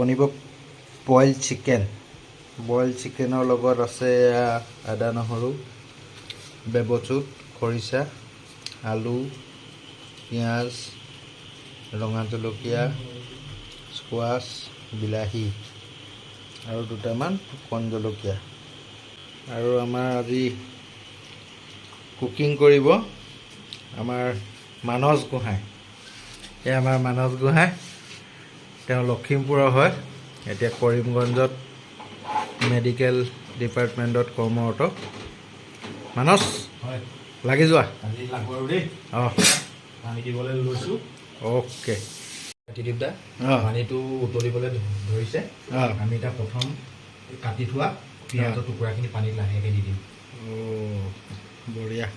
বনিব boil chicken. Boil চিকেনৰ লগত আছে আদা নহৰু, বেবচুট, খৰিচা, আলু, পিঁয়াজ, ৰঙা জলকীয়া, স্কোৱাছ, বিলাহী আৰু দুটামান কণ জলকীয়া। আৰু আমাৰ আজি কুকিং কৰিব আমাৰ মানস গোহাঁই। এই আমাৰ মানস গোহাঁই, তেওঁ লখিমপুৰৰ হয়, এতিয়া কৰিমগঞ্জত মেডিকেল ডিপাৰ্টমেণ্টত কৰ্মৰত। মানস হয়, লাগি যোৱা। আজি লাগব আৰু দেই। পানী দিবলৈ লৈছোঁ। অ'কে। ত্ৰিদীপ দা, পানীটো উতলিবলৈ ধৰিছে। আমি এতিয়া প্ৰথম কাটি থোৱা পিঁয়াজৰ টুকুৰাখিনি পানীত লাহেকৈ দি দিম। বঢ়িয়া।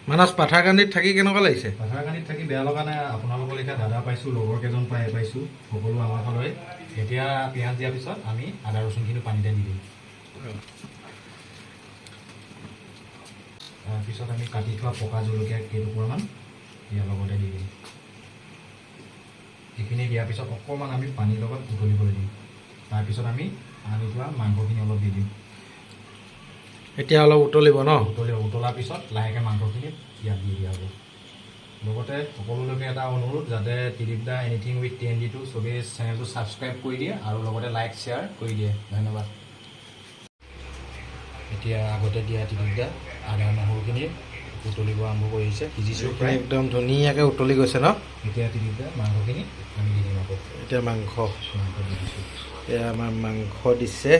মানস পাথাৰকান্দিত থাকি কেনেকুৱা লাগিছে? পাথাৰকান্দিত থাকি বেয়া লগা নাই। আপোনালোকৰ লেখীয়া দাদা পাইছোঁ, লগৰ কেইজন পাইছোঁ, সকলো আমাৰ ফালৰে। এতিয়া পিঁয়াজ দিয়াৰ পিছত আমি আদা ৰচুনখিনি পানীতে দি দিম। তাৰপিছত আমি কাটি থোৱা পকা জলকীয়া কেইটুকুৰামান ইয়াৰ লগতে দি দিম। এইখিনি দিয়াৰ পিছত অকণমান আমি পানীৰ লগত উতলিবলৈ দিম। তাৰপিছত আমি আনি থোৱা মাংসখিনি অলপ দি দিম। এতিয়া অলপ উতলিব ন? উতলাৰ পিছত লাহেকৈ মাংসখিনি ইয়াত দি দিয়া হ'ব। লগতে সকলোলৈকে এটা অনুৰোধ, যাতে ত্ৰিদীপ দা এনিথিং উইথ TND2 চবেই চেনেলটো ছাবস্ক্ৰাইব কৰি দিয়ে আৰু লগতে লাইক শ্বেয়াৰ কৰি দিয়ে। ধন্যবাদ। এতিয়া আগতে দিয়া ত্ৰিদীপ দা আদা নহৰুখিনি উতলিব আৰম্ভ কৰিছে, সিজিছোঁ প্ৰায়। একদম ধুনীয়াকৈ উতলি গৈছে ন? এতিয়া ত্ৰিদীপ দা মাংসখিনি আমি দি দিম আকৌ। এতিয়া মাংস দি দিছোঁ। এতিয়া আমাৰ মাংস দিছে।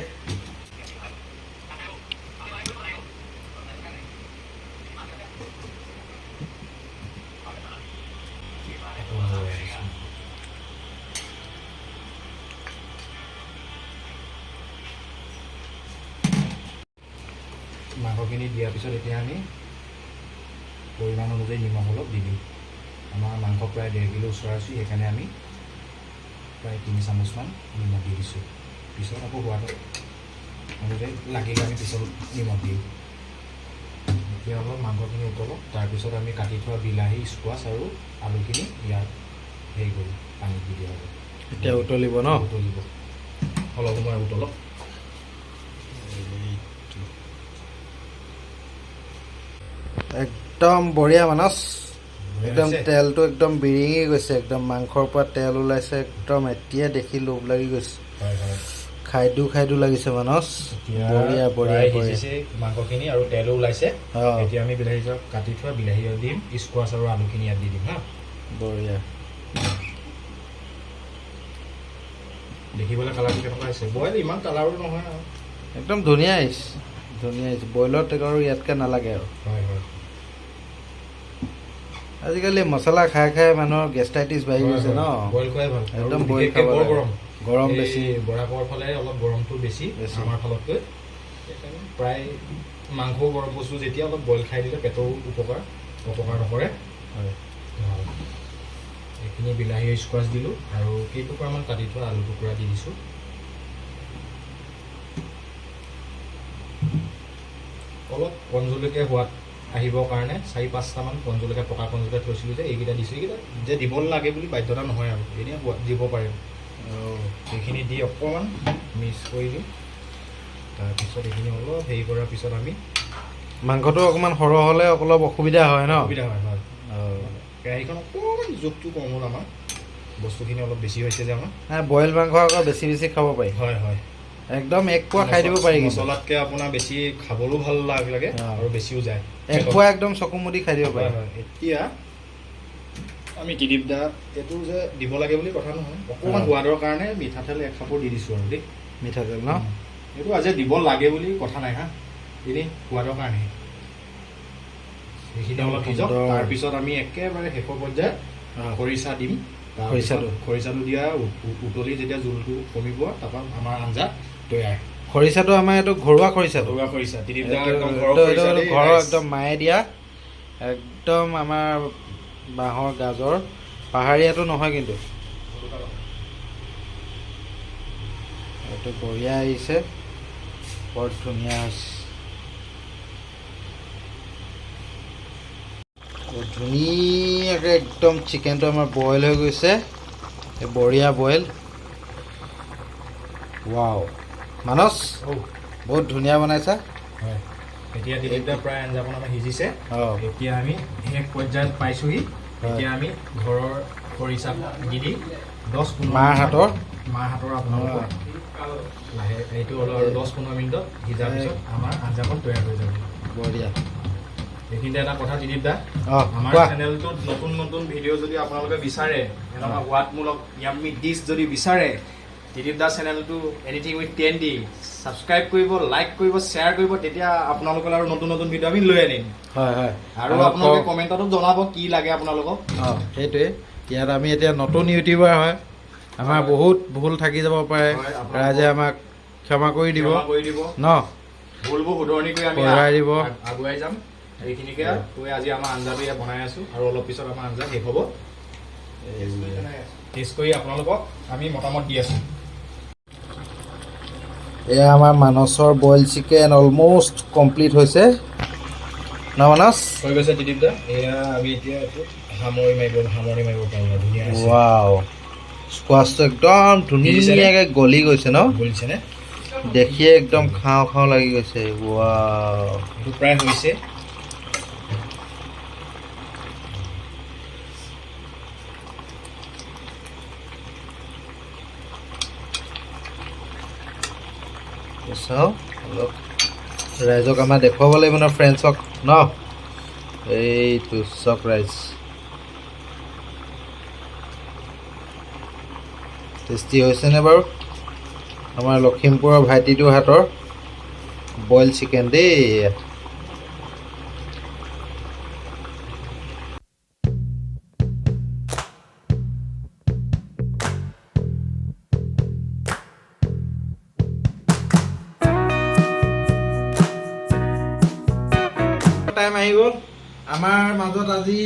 মাংসখিনি দিয়াৰ পিছত এতিয়া আমি পৰিমাণ অনুযায়ী নিমখ অলপ দি দিম। আমাৰ মাংস প্ৰায় 1.5 কিলো ওচৰা-ওচৰি, সেইকাৰণে আমি প্ৰায় 3 চামুচমান নিমখ দি দিছোঁ। পিছত আকৌ সোৱাদ অনুযায়ী লাগিলে আমি পিছত নিমখ দিম। এতিয়া অলপ মাংসখিনি উতলক, তাৰপিছত আমি কাটি থোৱা বিলাহী, স্কোৱাছ আৰু আলুখিনি ইয়াত হেৰি কৰি পানীত দি দিয়া হ'ব। এতিয়া উতলিব ন? উতলিব, অলপ সময় উতলক। একদম বঢ়িয়া মানস। একদম তেলটো একদম বিৰিঙি গৈছে, একদম মাংসৰ পৰা তেল ওলাইছে একদম। এতিয়া দেখি লোভ লাগি গৈছে। খাইদো লাগিছে মানস। বঢ়িয়া বঢ়িয়া সিজিছে মাংসখিনি আৰু তেলো ওলাইছে। এতিয়া আমি বিলাহী কাটি থোৱা বিলাহী দিম, স্কোৱাছ আৰু আলুখিনি ইয়াত দি দিম। বঢ়িয়া। দেখিবলৈ কালাৰটো কেনেকুৱা হৈছে? বইল ইমান কালাৰো নহয় আৰু একদম ধুনীয়া আহিছে, ধুনীয়া আহিছে। বইলত আৰু ইয়াতকৈ নালাগে আৰু। হয় হয়। আজিকালি মছলা খাই খাই মানুহৰ গেষ্ট্ৰাইটিছ বাঢ়ি গৈছে ন? বইল খোৱাই ভাল। একদম বইল খাব লাগে। গৰম বেছি, বৰাকৰ ফালে অলপ গৰমটো বেছি আমাৰ ফালতকৈ। প্ৰায় মাংস গৰম বস্তু যেতিয়া অলপ বইল খাই দিলে পেটৰো অপকাৰ নকৰে। হয়। এইখিনি বিলাহী স্কোৱাছ দিলোঁ আৰু কেইটুকুৰামান কাটি থোৱা আলু টুকুৰা দি দিছোঁ। অলপ কণ জলকীয়া সোৱাদ আহিবৰ কাৰণে 4-5টামান কণ জলকীয়া, পকা কণ জলকীয়া থৈছিলোঁ যে এইকেইটা দিছোঁ। এইকেইটা যে দিব নালাগে বুলি বাধ্যতা নহয় আৰু, এনেই দিব পাৰে। এইখিনি দি অকণমান মিক্স কৰি দিম। তাৰপিছত এইখিনি অলপ হেৰি কৰাৰ পিছত আমি মাংসটো অকণমান সৰহ হ'লে অলপ অসুবিধা হয় ন? অসুবিধা হয়। কেৰাহীখন অকণমান জোখটো কম হ'ল আমাৰ, বস্তুখিনি অলপ বেছি হৈছে যে আমাৰ। বইল মাংস আকৌ বেছি বেছি খাব পাৰি। হয় হয়, একদম 1 পোৱা খাই দিব পাৰি। মছলাতকৈ আপোনাৰ বেছি খাবলৈও ভাল লাগে আৰু বেছিও যায়। 1 পোৱা একদম চকু মুদি খাই দিব পাৰি। এতিয়া আমি ত্ৰিদীপ দা এইটো যে দিব লাগে বুলি কথা নহয়, অকণমান সোৱাদৰ কাৰণে মিঠাতেল 1 কাপোৰ দি দিছোঁ আৰু দেই। মিঠাতেল ন? এইটো আজি দিব লাগে বুলি কথা নাই এনেই সোৱাদৰ কাৰণে। সেইখিনি অলপ সিজক, তাৰপিছত আমি একেবাৰে শেষৰ পৰ্যায়ত খৰিচা দিম। খৰিচাটো দিয়া উতলি যেতিয়া জোলটো কমিব, তাৰপৰা আমাৰ আঞ্জা তৈয়াৰ। খৰিচাটো আমাৰ এইটো ঘৰুৱা খৰিচা। ঘৰৰ একদম মায়ে দিয়া, একদম আমাৰ বাঁহৰ গাজৰ, পাহাৰীয়াটো নহয় কিন্তু। এইটো বঢ়িয়া আহিছে, বৰ ধুনীয়া হৈছে। ধুনীয়াকৈ একদম চিকেনটো আমাৰ বইল হৈ গৈছে এই বঢ়িয়া বইল ৱাও মানস বহুত ধুনীয়া বনাইছা হয় এতিয়া দিলীপদা প্ৰায় আঞ্জাখন আমাৰ সিজিছে অঁ এতিয়া আমি শেষ পৰ্যায়ত পাইছোঁহি এতিয়া আমি ঘৰৰ খৰিচা দি 10-15 মাৰ হাতৰ আপোনালোকৰ লাহে এইটো অলপ আৰু 10-15 মিনিটত সিজাৰ পিছত আমাৰ আঞ্জাখন তৈয়াৰ হৈ যাব বঢ়িয়া এইখিনিতে এটা কথা দিলীপদা অঁ আমাৰ কোৱা চেনেলটোত নতুন নতুন ভিডিঅ' যদি আপোনালোকে বিচাৰে এনেকুৱা সোৱাদমূলক য়াম্মি ডিছ যদি বিচাৰে দিলীপদা চেনেলটো এনিথিং উইথ টেণ্ডি ছাবস্ক্ৰাইব কৰিব লাইক কৰিব শ্বেয়াৰ কৰিব তেতিয়া আপোনালোকৰ আৰু নতুন নতুন ভিডিঅ' আমি লৈ আনিম হয় হয় আৰু আপোনালোকে কমেণ্টতো জনাব কি লাগে আপোনালোকক অঁ সেইটোৱে ইয়াত আমি এতিয়া নতুন ইউটিউবাৰ হয় আমাৰ বহুত ভুল থাকি যাব পাৰে ৰাইজে আমাক ক্ষমা কৰি দিব ন ভুলবোৰ শুধৰণি কৰি আমি শুধৰাই দিব আগুৱাই যাম এইখিনিকে কৈ আজি আমাৰ আঞ্জাটো ইয়াত বনাই আছোঁ আৰু অলপ পিছত আমাৰ আঞ্জা শেষ হ'ব টেষ্ট কৰি আপোনালোকক আমি মতামত দি আছোঁ এয়া আমাৰ মানসৰ বইল চিকেন অলম'ষ্ট কমপ্লিট হৈছে ন মানস হৈ গৈছে দিলীপদা এয়া আমি এতিয়া এইটো সামৰি মাৰিব পাৰোঁ ধুনীয়া ৱাও স্কোৱাচটো একদম ধুনীয়াকৈ গলি গৈছে ন বুজিছেনে দেখিয়ে একদম খাওঁ খাওঁ লাগি গৈছে ৱাও এইটো প্ৰায় হৈছে চাওঁ অলপ ৰাইজক আমাৰ দেখুৱাব লাগিব ন ফ্ৰেণ্ডছক ন এইটো চক ৰাইজ টেষ্টি হৈছেনে বাৰু আমাৰ লখিমপুৰৰ ভাইটিটোৰ হাতৰ বইল চিকেন দেই টাইম আহি গ'ল আমাৰ মাজত আজি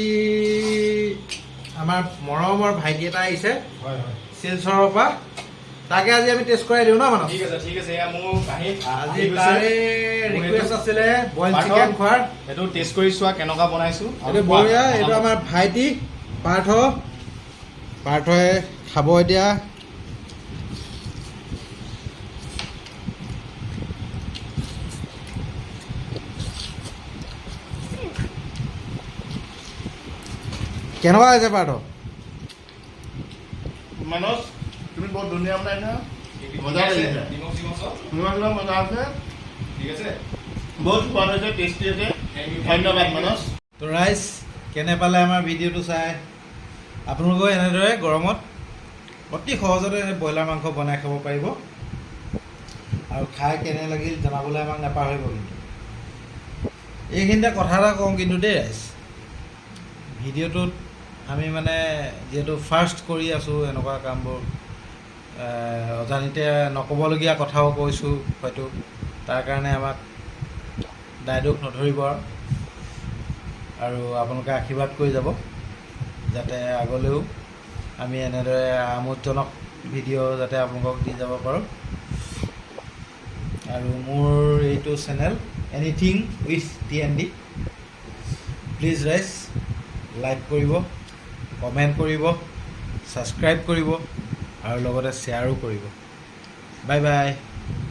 আমাৰ মৰমৰ ভাইটি এটা আহিছে হয় হয় শিলচৰৰ পৰা তাকে আজি আমি টেষ্ট কৰাই দিওঁ ন মানুহ ঠিক আছে এয়া মোৰ কাহি আজি তাৰে ৰিকুৱেষ্ট আছিলে বইল চিকেন খোৱাৰ এইটো টেষ্ট কৰি চোৱা কেনেকুৱা বনাইছোঁ এইটো বঢ়িয়া এইটো আমাৰ ভাইটি পাৰ্থই খাব এতিয়া কেনেকুৱা হৈছে পাৰ্থ মানস তুমি বহুত ধুনীয়া বনাইছা মজা লাগিছে লাগিছে নিমখ চিমখ চব মজা আছে ঠিক আছে বহুত সোৱাদ হৈছে টেষ্টি হৈছে ধন্যবাদ মানস তো ৰাইজ কেনে পালে আমাৰ ভিডিঅ'টো চাই আপোনালোকেও এনেদৰে গৰমত অতি সহজতে ব্ৰইলাৰ মাংস বনাই খাব পাৰিব আৰু খাই কেনে লাগিল জনাবলৈ আমাক নাপাহৰিব কিন্তু এইখিনিতে কথা এটা কওঁ কিন্তু দেই ৰাইজ ভিডিঅ'টোত আমি মানে যিহেতু ফাৰ্ষ্ট কৰি আছোঁ এনেকুৱা কামবোৰ অজানিতে নক'বলগীয়া কথাও কৈছোঁ হয়তো তাৰ কাৰণে আমাক দায় দোষ নধৰিব আৰু আপোনালোকে আশীৰ্বাদ কৰি যাব যাতে আগলৈও আমি এনেদৰে আমোদজনক ভিডিঅ' যাতে আপোনালোকক দি যাব পাৰোঁ আৰু মোৰ এইটো channel anything with TND please ৰাইজ লাইক কৰিব কমেণ্ট কৰিব ছাবস্ক্ৰাইব কৰিব আৰু লগতে শ্বেয়াৰো কৰিব বাই বাই